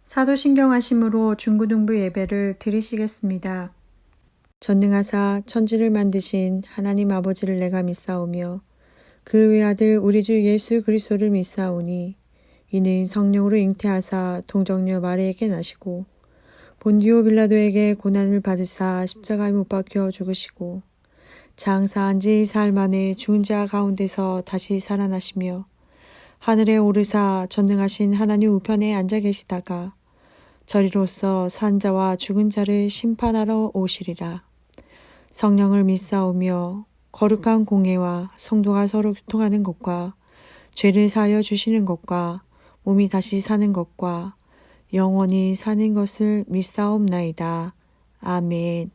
사도신경하심으로 중고등부 예배를 드리시겠습니다. 전능하사 천지를 만드신 하나님 아버지를 내가 믿사오며 그 외아들 우리 주 예수 그리스도를 믿사오니 이는 성령으로 잉태하사 동정녀 마리에게 나시고 본디오 빌라도에게 고난을 받으사 십자가에 못 박혀 죽으시고 장사한 지 사흘 만에 죽은 자 가운데서 다시 살아나시며 하늘에 오르사 전능하신 하나님 우편에 앉아 계시다가 저리로서 산 자와 죽은 자를 심판하러 오시리라. 성령을 믿사오며 거룩한 공예와 성도가 서로 교통하는 것과 죄를 사하여 주시는 것과 몸이 다시 사는 것과 영원히 사는 것을 믿사옵나이다. 아멘.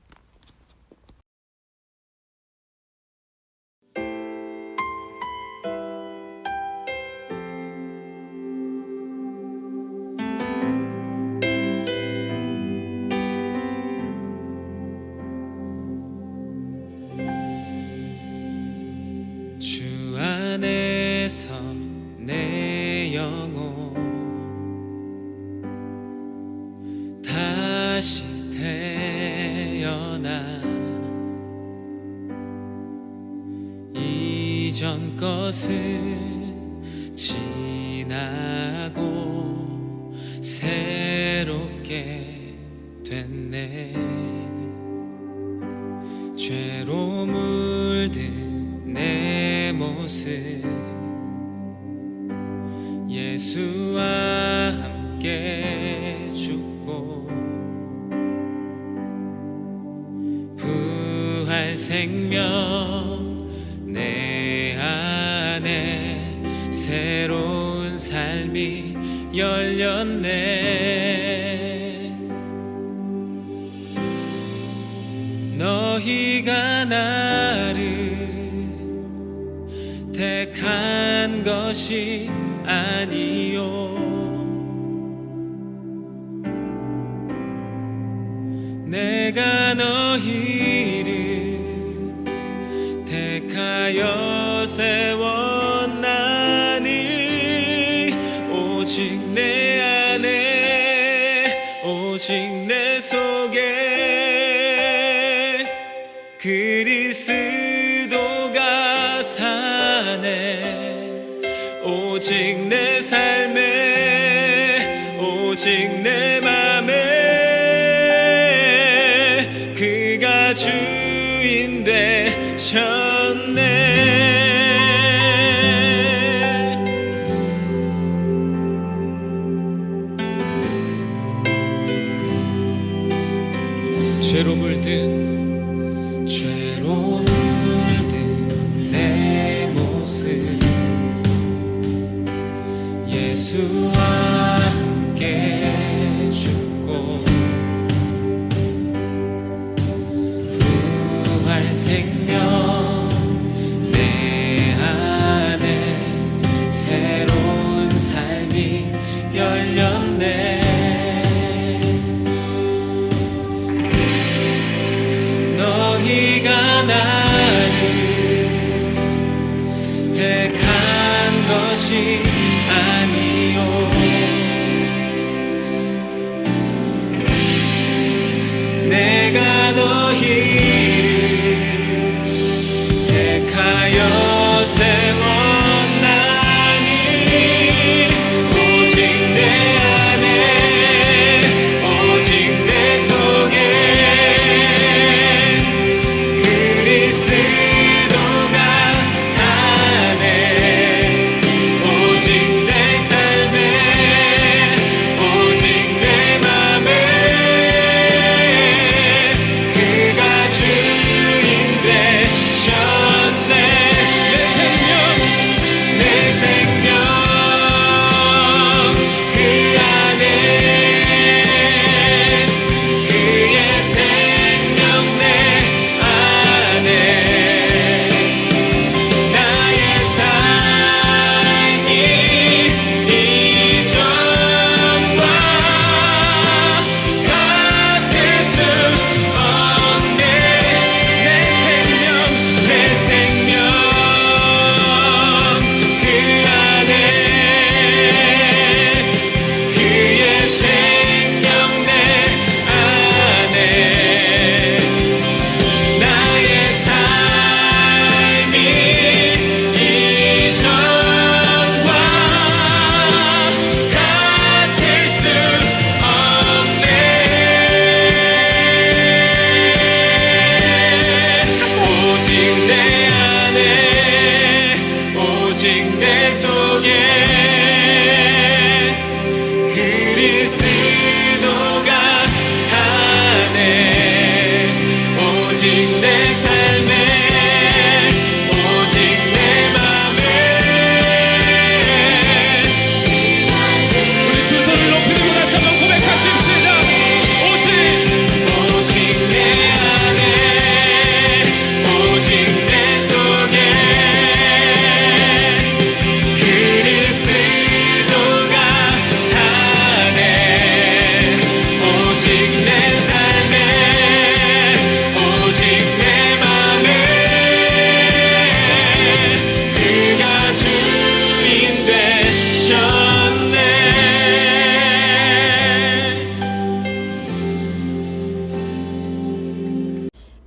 주 안에서 내 영혼 다시 태어나 이전 것은 지나고 새롭게 됐네. 죄로 물든 내 모습 예수와 함께 죽고 부활 생명 내 안에 새로운 삶이 열렸네. 너희가 나를 택한 것이 아니요 내가 너희를 택하여 세웠나니 오직 내 안에 오직 내 속에 그리스도가 사네. 오직 내 삶에 오직 내 맘에 그가 주인 되셨네. 죄로 물든 내 모습 예수와 함께 죽고 부활 생명 내 안에 새로운 삶이 열렸네. 너희가 나를 택한 것이 아니요 내가 너희를 택하여 세웠나니 오직 내 안에 오직 내 속에 그리스도가 사네. 오직 내 삶에 오직 내 맘에 그가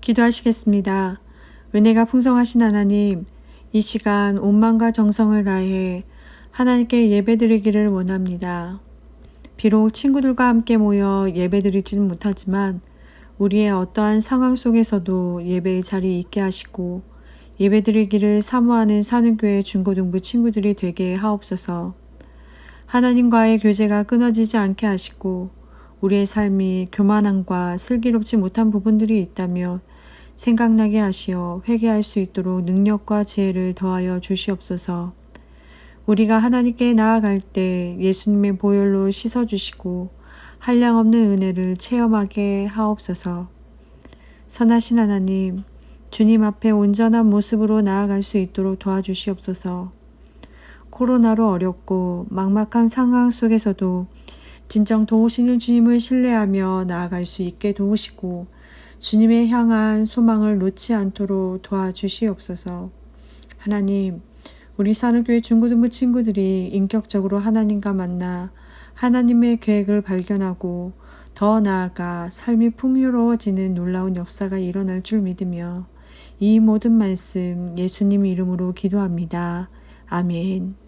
기도하시겠습니다. 은혜가 풍성하신 하나님, 이 시간 온 마음과 정성을 다해 하나님께 예배드리기를 원합니다. 비록 친구들과 함께 모여 예배드리지는 못하지만 우리의 어떠한 상황 속에서도 예배의 자리에 있게 하시고 예배드리기를 사모하는 사는교회 중고등부 친구들이 되게 하옵소서. 하나님과의 교제가 끊어지지 않게 하시고 우리의 삶이 교만함과 슬기롭지 못한 부분들이 있다면 생각나게 하시어 회개할 수 있도록 능력과 지혜를 더하여 주시옵소서. 우리가 하나님께 나아갈 때 예수님의 보혈로 씻어주시고 한량없는 은혜를 체험하게 하옵소서. 선하신 하나님, 주님 앞에 온전한 모습으로 나아갈 수 있도록 도와주시옵소서. 코로나로 어렵고 막막한 상황 속에서도 진정 도우시는 주님을 신뢰하며 나아갈 수 있게 도우시고 주님의 향한 소망을 놓지 않도록 도와주시옵소서. 하나님, 우리 산업교회 중고등부 친구들이 인격적으로 하나님과 만나 하나님의 계획을 발견하고 더 나아가 삶이 풍요로워지는 놀라운 역사가 일어날 줄 믿으며 이 모든 말씀 예수님 이름으로 기도합니다. 아멘.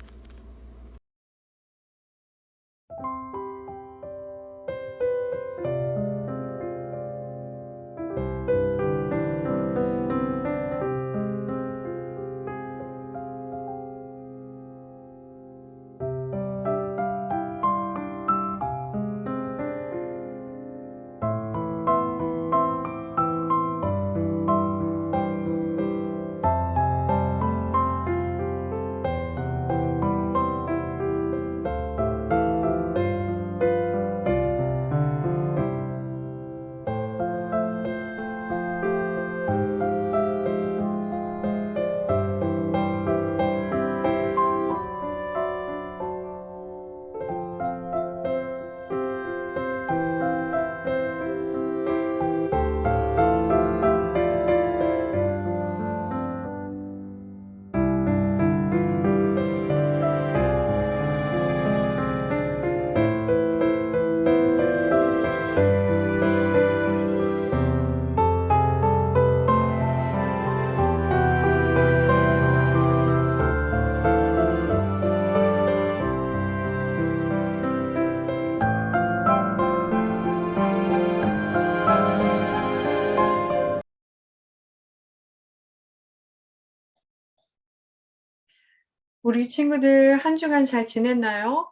우리 친구들 한 주간 잘 지냈나요?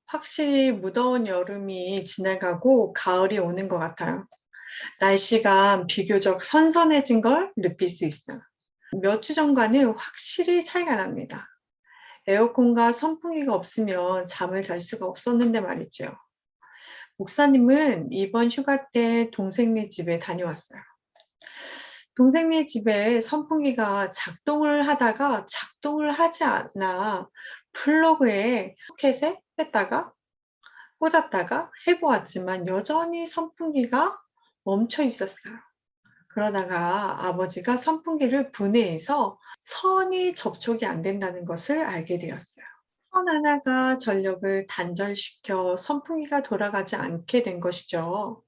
확실히 무더운 여름이 지나가고 가을이 오는 것 같아요. 날씨가 비교적 선선해진 걸 느낄 수 있어요. 몇 주 전과는 확실히 차이가 납니다. 에어컨과 선풍기가 없으면 잠을 잘 수가 없었는데 말이죠. 목사님은 이번 휴가 때 동생네 집에 다녀왔어요. 동생네 집에 선풍기가 작동을 하다가 작동을 하지 않아 플러그에 소켓에 뺐다가 꽂았다가 해보았지만 여전히 선풍기가 멈춰 있었어요. 그러다가 아버지가 선풍기를 분해해서 선이 접촉이 안 된다는 것을 알게 되었어요. 선 하나가 전력을 단절시켜 선풍기가 돌아가지 않게 된 것이죠.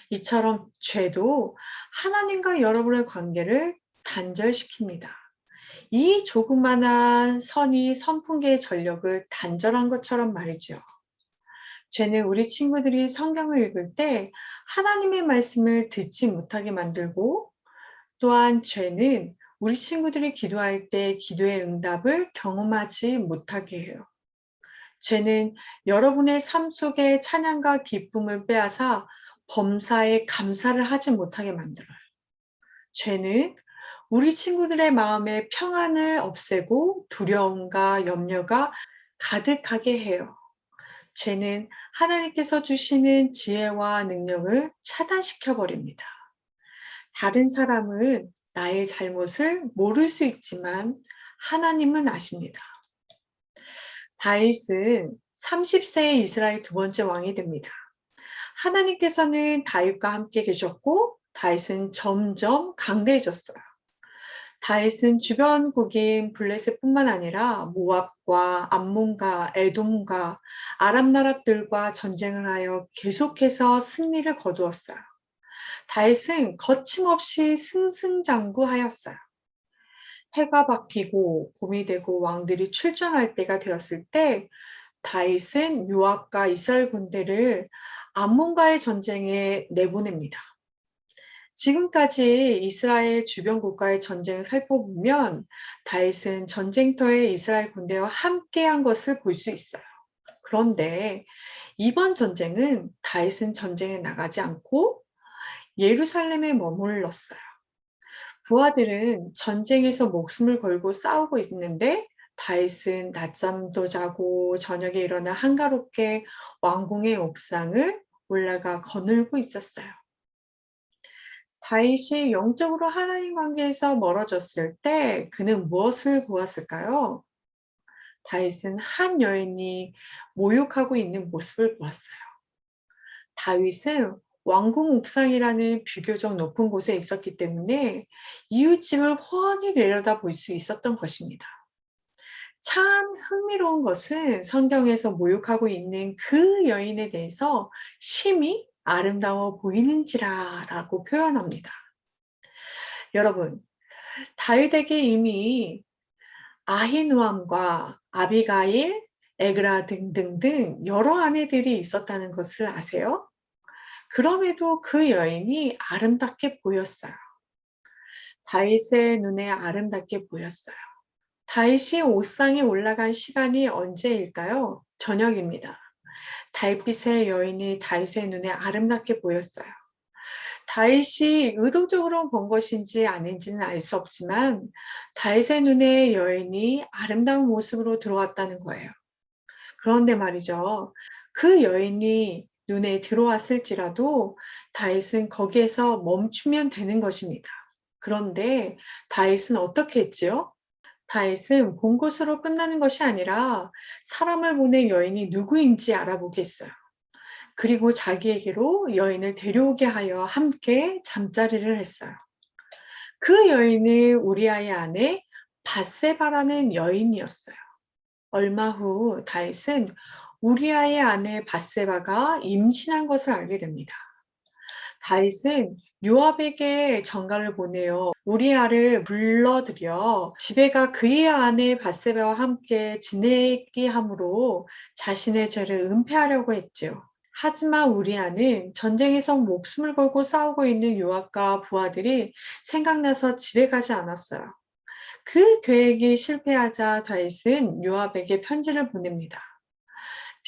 이처럼 죄도 하나님과 여러분의 관계를 단절시킵니다. 이 조그만한 선이 선풍기의 전력을 단절한 것처럼 말이죠. 죄는 우리 친구들이 성경을 읽을 때 하나님의 말씀을 듣지 못하게 만들고 또한 죄는 우리 친구들이 기도할 때 기도의 응답을 경험하지 못하게 해요. 죄는 여러분의 삶 속에 찬양과 기쁨을 빼앗아 범사에 감사를 하지 못하게 만들어요. 죄는 우리 친구들의 마음에 평안을 없애고 두려움과 염려가 가득하게 해요. 죄는 하나님께서 주시는 지혜와 능력을 차단시켜 버립니다. 다른 사람은 나의 잘못을 모를 수 있지만 하나님은 아십니다. 다윗은 30세의 이스라엘 두 번째 왕이 됩니다. 하나님께서는 다윗과 함께 계셨고 다윗은 점점 강대해졌어요. 다윗은 주변국인 블레셋뿐만 아니라 모압과 암몬과 에돔과 아람 나라들과 전쟁을 하여 계속해서 승리를 거두었어요. 다윗은 거침없이 승승장구하였어요. 해가 바뀌고 봄이 되고 왕들이 출전할 때가 되었을 때 다윗은 요압과 이스라엘 군대를 암몬과의 전쟁에 내보냅니다. 지금까지 이스라엘 주변 국가의 전쟁을 살펴보면 다윗은 전쟁터에 이스라엘 군대와 함께한 것을 볼 수 있어요. 그런데 이번 전쟁은 다윗은 전쟁에 나가지 않고 예루살렘에 머물렀어요. 부하들은 전쟁에서 목숨을 걸고 싸우고 있는데 다윗은 낮잠도 자고 저녁에 일어나 한가롭게 왕궁의 옥상을 올라가 거닐고 있었어요. 다윗이 영적으로 하나님 관계에서 멀어졌을 때 그는 무엇을 보았을까요? 다윗은 한 여인이 모욕하고 있는 모습을 보았어요. 다윗은 왕궁 옥상이라는 비교적 높은 곳에 있었기 때문에 이웃집을 훤히 내려다볼 수 있었던 것입니다. 참 흥미로운 것은 성경에서 모욕하고 있는 그 여인에 대해서 심히 아름다워 보이는지라라고 표현합니다. 여러분, 다윗에게 이미 아히노암과 아비가일, 에그라 등등등 여러 아내들이 있었다는 것을 아세요? 그럼에도 그 여인이 아름답게 보였어요. 다윗의 눈에 아름답게 보였어요. 다윗이 옥상에 올라간 시간이 언제일까요? 저녁입니다. 달빛의 여인이 다윗의 눈에 아름답게 보였어요. 다윗이 의도적으로 본 것인지 아닌지는 알 수 없지만 다윗의 눈에 여인이 아름다운 모습으로 들어왔다는 거예요. 그런데 말이죠. 그 여인이 눈에 들어왔을지라도 다윗은 거기에서 멈추면 되는 것입니다. 그런데 다윗은 어떻게 했지요? 다윗은 본 것으로 끝나는 것이 아니라 사람을 보낸 여인이 누구인지 알아보겠어요. 그리고 자기에게로 여인을 데려오게 하여 함께 잠자리를 했어요. 그 여인은 우리아의 아내 밧세바라는 여인이었어요. 얼마 후 다윗은 우리아의 아내 밧세바가 임신한 것을 알게 됩니다. 다윗은 요압에게 전가를 보내어 우리아를 불러들여 지배가 그의 아내 밧세바와 함께 지내게 함으로 자신의 죄를 은폐하려고 했지요. 하지만 우리아는 전쟁에서 목숨을 걸고 싸우고 있는 요압과 부하들이 생각나서 집에 가지 않았어요. 그 계획이 실패하자 다윗은 요압에게 편지를 보냅니다.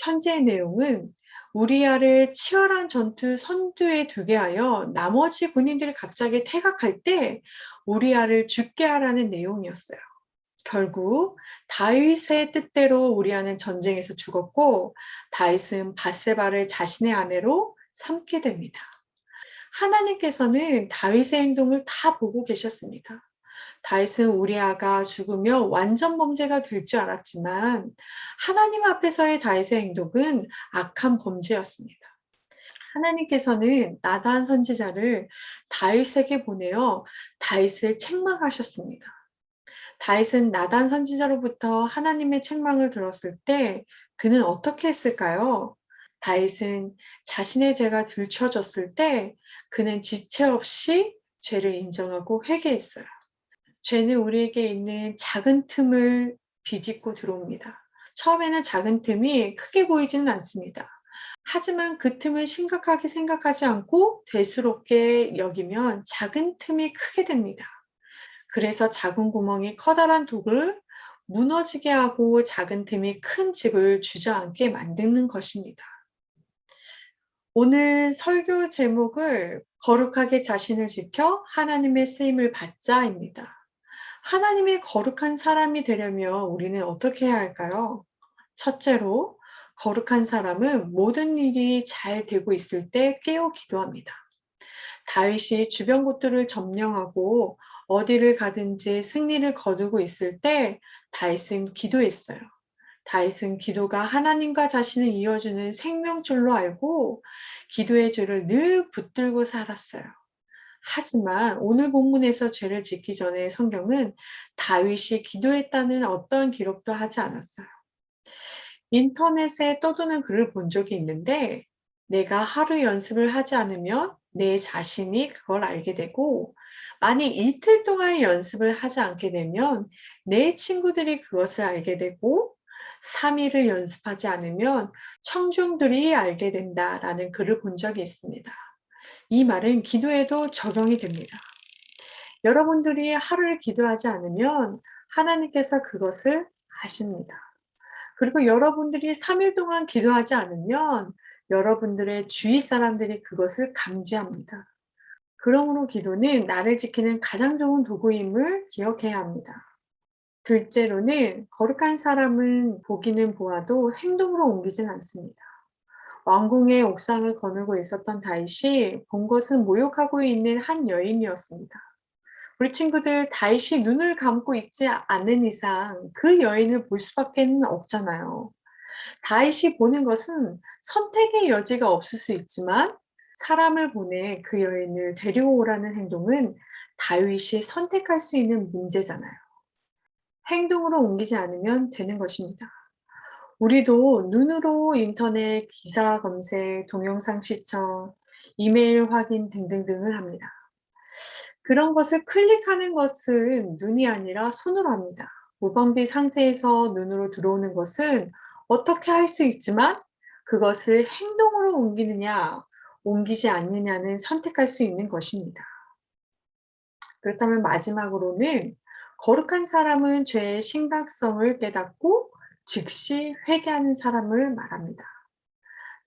편지의 내용은 우리아를 치열한 전투 선두에 두게 하여 나머지 군인들이 갑자기 퇴각할 때 우리아를 죽게 하라는 내용이었어요. 결국 다윗의 뜻대로 우리아는 전쟁에서 죽었고 다윗은 밧세바를 자신의 아내로 삼게 됩니다. 하나님께서는 다윗의 행동을 다 보고 계셨습니다. 다윗은 우리아가 죽으며 완전 범죄가 될 줄 알았지만 하나님 앞에서의 다윗의 행동은 악한 범죄였습니다. 하나님께서는 나단 선지자를 다윗에게 보내어 다윗을 책망하셨습니다. 다윗은 나단 선지자로부터 하나님의 책망을 들었을 때 그는 어떻게 했을까요? 다윗은 자신의 죄가 들춰졌을 때 그는 지체 없이 죄를 인정하고 회개했어요. 죄는 우리에게 있는 작은 틈을 비집고 들어옵니다. 처음에는 작은 틈이 크게 보이지는 않습니다. 하지만 그 틈을 심각하게 생각하지 않고 대수롭게 여기면 작은 틈이 크게 됩니다. 그래서 작은 구멍이 커다란 독을 무너지게 하고 작은 틈이 큰 집을 주저앉게 만드는 것입니다. 오늘 설교 제목을 거룩하게 자신을 지켜 하나님의 쓰임을 받자입니다. 하나님의 거룩한 사람이 되려면 우리는 어떻게 해야 할까요? 첫째로, 거룩한 사람은 모든 일이 잘 되고 있을 때 깨어 기도합니다. 다윗이 주변 곳들을 점령하고 어디를 가든지 승리를 거두고 있을 때 다윗은 기도했어요. 다윗은 기도가 하나님과 자신을 이어주는 생명줄로 알고 기도의 줄을 늘 붙들고 살았어요. 하지만 오늘 본문에서 죄를 짓기 전에 성경은 다윗이 기도했다는 어떠한 기록도 하지 않았어요. 인터넷에 떠도는 글을 본 적이 있는데 내가 하루 연습을 하지 않으면 내 자신이 그걸 알게 되고, 만약 이틀 동안 연습을 하지 않게 되면 내 친구들이 그것을 알게 되고, 3일을 연습하지 않으면 청중들이 알게 된다라는 글을 본 적이 있습니다. 이 말은 기도에도 적용이 됩니다. 여러분들이 하루를 기도하지 않으면 하나님께서 그것을 아십니다. 그리고 여러분들이 3일 동안 기도하지 않으면 여러분들의 주위 사람들이 그것을 감지합니다. 그러므로 기도는 나를 지키는 가장 좋은 도구임을 기억해야 합니다. 둘째로는 거룩한 사람은 보기는 보아도 행동으로 옮기진 않습니다. 왕궁의 옥상을 거닐고 있었던 다윗이 본 것은 모욕하고 있는 한 여인이었습니다. 우리 친구들, 다윗이 눈을 감고 있지 않는 이상 그 여인을 볼 수밖에 없잖아요. 다윗이 보는 것은 선택의 여지가 없을 수 있지만 사람을 보내 그 여인을 데려오라는 행동은 다윗이 선택할 수 있는 문제잖아요. 행동으로 옮기지 않으면 되는 것입니다. 우리도 눈으로 인터넷 기사 검색, 동영상 시청, 이메일 확인 등등등을 합니다. 그런 것을 클릭하는 것은 눈이 아니라 손으로 합니다. 무방비 상태에서 눈으로 들어오는 것은 어떻게 할 수 있지만 그것을 행동으로 옮기느냐, 옮기지 않느냐는 선택할 수 있는 것입니다. 그렇다면 마지막으로는 거룩한 사람은 죄의 심각성을 깨닫고 즉시 회개하는 사람을 말합니다.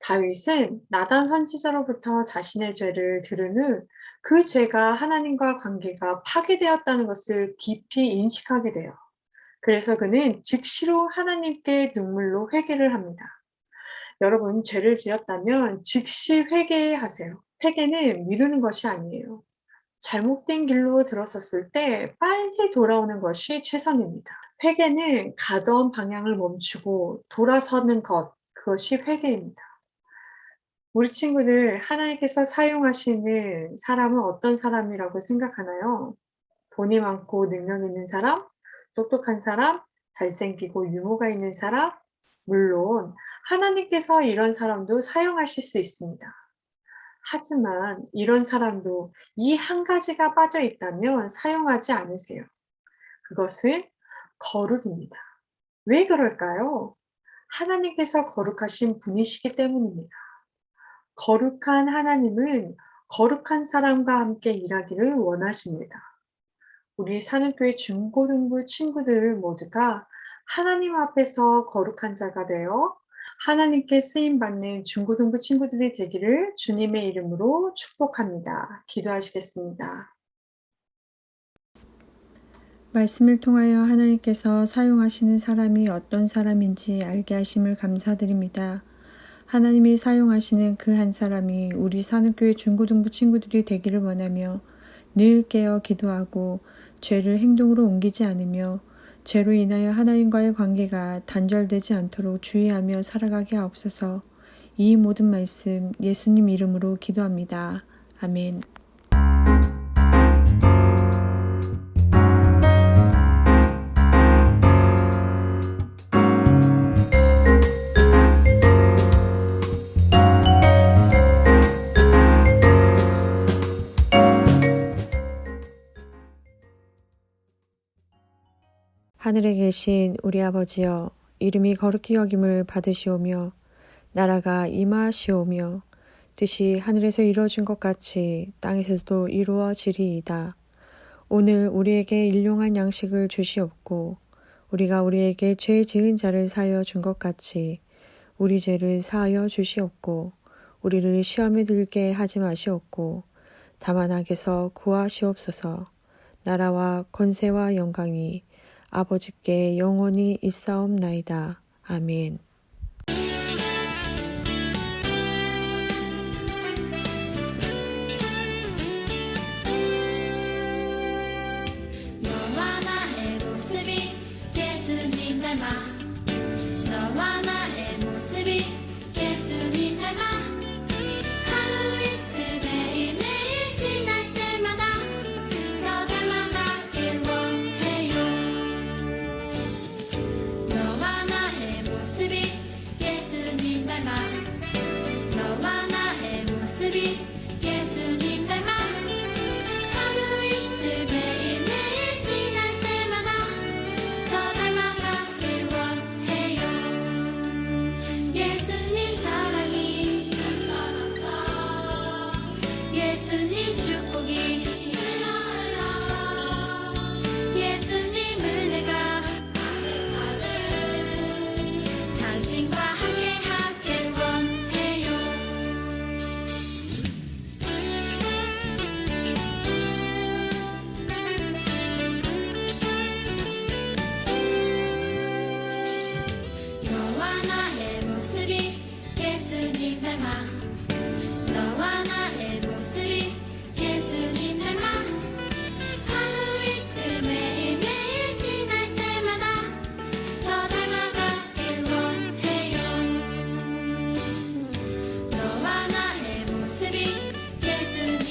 다윗은 나단 선지자로부터 자신의 죄를 들은 후 그 죄가 하나님과 관계가 파괴되었다는 것을 깊이 인식하게 돼요. 그래서 그는 즉시로 하나님께 눈물로 회개를 합니다. 여러분, 죄를 지었다면 즉시 회개하세요. 회개는 미루는 것이 아니에요. 잘못된 길로 들어섰을 때 빨리 돌아오는 것이 최선입니다. 회개는 가던 방향을 멈추고 돌아서는 것, 그것이 회개입니다. 우리 친구들, 하나님께서 사용하시는 사람은 어떤 사람이라고 생각하나요? 돈이 많고 능력 있는 사람, 똑똑한 사람, 잘생기고 유머가 있는 사람? 물론 하나님께서 이런 사람도 사용하실 수 있습니다. 하지만 이런 사람도 이 한 가지가 빠져 있다면 사용하지 않으세요. 그것은 거룩입니다. 왜 그럴까요? 하나님께서 거룩하신 분이시기 때문입니다. 거룩한 하나님은 거룩한 사람과 함께 일하기를 원하십니다. 우리 사는교회 중고등부 친구들 모두가 하나님 앞에서 거룩한 자가 되어 하나님께 쓰임받는 중고등부 친구들이 되기를 주님의 이름으로 축복합니다. 기도하시겠습니다. 말씀을 통하여 하나님께서 사용하시는 사람이 어떤 사람인지 알게 하심을 감사드립니다. 하나님이 사용하시는 그 한 사람이 우리 산업교회 중고등부 친구들이 되기를 원하며 늘 깨어 기도하고 죄를 행동으로 옮기지 않으며 죄로 인하여 하나님과의 관계가 단절되지 않도록 주의하며 살아가게 하옵소서. 이 모든 말씀 예수님 이름으로 기도합니다. 아멘. 하늘에 계신 우리 아버지여, 이름이 거룩히 여김을 받으시오며 나라가 임하시오며 뜻이 하늘에서 이루어진 것 같이 땅에서도 이루어지리이다. 오늘 우리에게 일용할 양식을 주시옵고 우리가 우리에게 죄 지은 자를 사하여 준 것 같이 우리 죄를 사하여 주시옵고 우리를 시험에 들게 하지 마시옵고 다만 악에서 구하시옵소서. 나라와 권세와 영광이 아버지께 영원히 있사옵나이다. 아멘. 너와 나의 모습이 예수님 닮아 너와 나의 모습이 예수님 닮아 하루 이틀 매일매일 지날 때마다 더 닮아가길 원해요. 너와 나의 모습이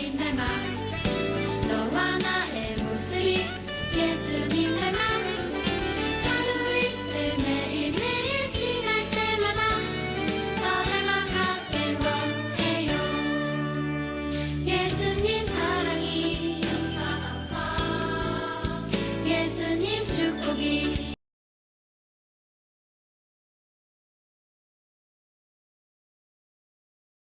예수님 닮아